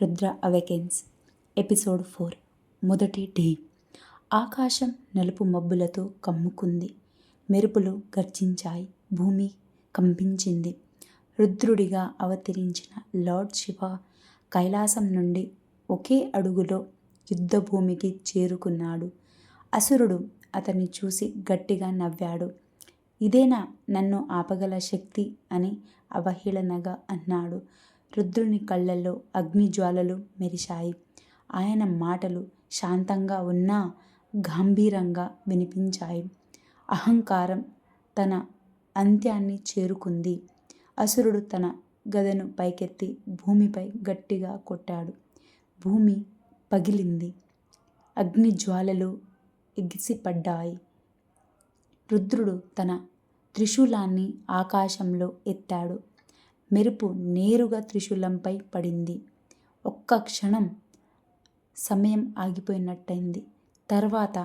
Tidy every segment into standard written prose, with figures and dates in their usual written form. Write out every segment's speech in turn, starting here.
Rudra అవెకెన్స్ episode 4 మొదటి day. ఆకాశం నలుపు మబ్బులతో కమ్ముకుంది. మెరుపులు గర్జించాయి. భూమి కంపించింది. రుద్రుడిగా అవతరించిన లార్డ్ శివ కైలాసం నుండి ఒకే అడుగులో యుద్ధభూమికి చేరుకున్నాడు. అసురుడు అతన్ని చూసి గట్టిగా నవ్వాడు. ఇదేనా నన్ను ఆపగల శక్తి అని అవహేళనగా అన్నాడు. రుద్రుని కళ్ళల్లో అగ్నిజ్వాలలు మెరిశాయి. ఆయన మాటలు శాంతంగా ఉన్నా గంభీరంగా వినిపించాయి. అహంకారం తన అంత్యాన్ని చేరుకుంది. అసురుడు తన గదను పైకెత్తి భూమిపై గట్టిగా కొట్టాడు. భూమి పగిలింది. అగ్నిజ్వాలలు ఎగిసిపడ్డాయి. రుద్రుడు తన త్రిశూలాన్ని ఆకాశంలో ఎత్తాడు. మెరుపు నేరుగా త్రిశూలంపై పడింది. ఒక్క క్షణం సమయం ఆగిపోయినట్టయింది. తర్వాత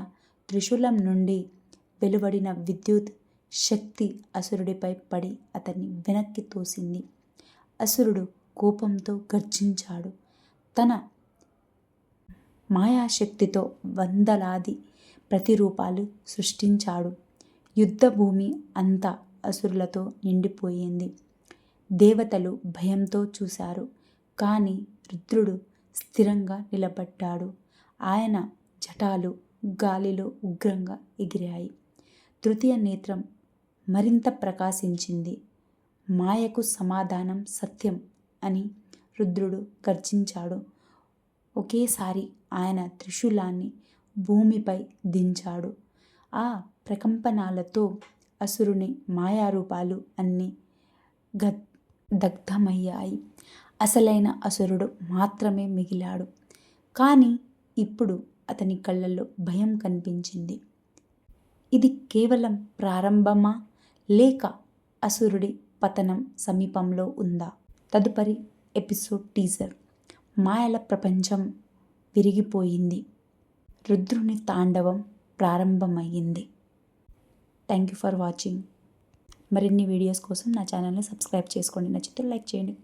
త్రిశూలం నుండి వెలువడిన విద్యుత్ శక్తి అసురుడిపై పడి అతన్ని వెనక్కి తోసింది. అసురుడు కోపంతో గర్జించాడు. తన మాయాశక్తితో వందలాది ప్రతిరూపాలు సృష్టించాడు. యుద్ధభూమి అంతా అసురులతో నిండిపోయింది. దేవతలు భయంతో చూశారు. కానీ రుద్రుడు స్థిరంగా నిలబడ్డాడు. ఆయన జటాలు గాలిలో ఉగ్రంగా ఎగిరాయి. తృతీయ నేత్రం మరింత ప్రకాశించింది. మాయకు సమాధానం సత్యం అని రుద్రుడు గర్జించాడు. ఒకేసారి ఆయన త్రిశూలాన్ని భూమిపై దించాడు. ఆ ప్రకంపనాలతో అసురుని మాయారూపాలు అన్నీ దగ్ధమయ్యాయి. అసలైన అసురుడు మాత్రమే మిగిలాడు. కానీ ఇప్పుడు అతని కళ్ళల్లో భయం కనిపించింది. ఇది కేవలం ప్రారంభమా, లేక అసురుడి పతనం సమీపంలో ఉందా? తదుపరి ఎపిసోడ్ టీజర్. మాయల ప్రపంచం విరిగిపోయింది. రుద్రుని తాండవం ప్రారంభమయ్యింది. Thank you for watching. మరిన్ని వీడియోస్ కోసం నా ఛానల్ని సబ్స్క్రైబ్ చేసుకోండి. నచ్చితే లైక్ చేయండి.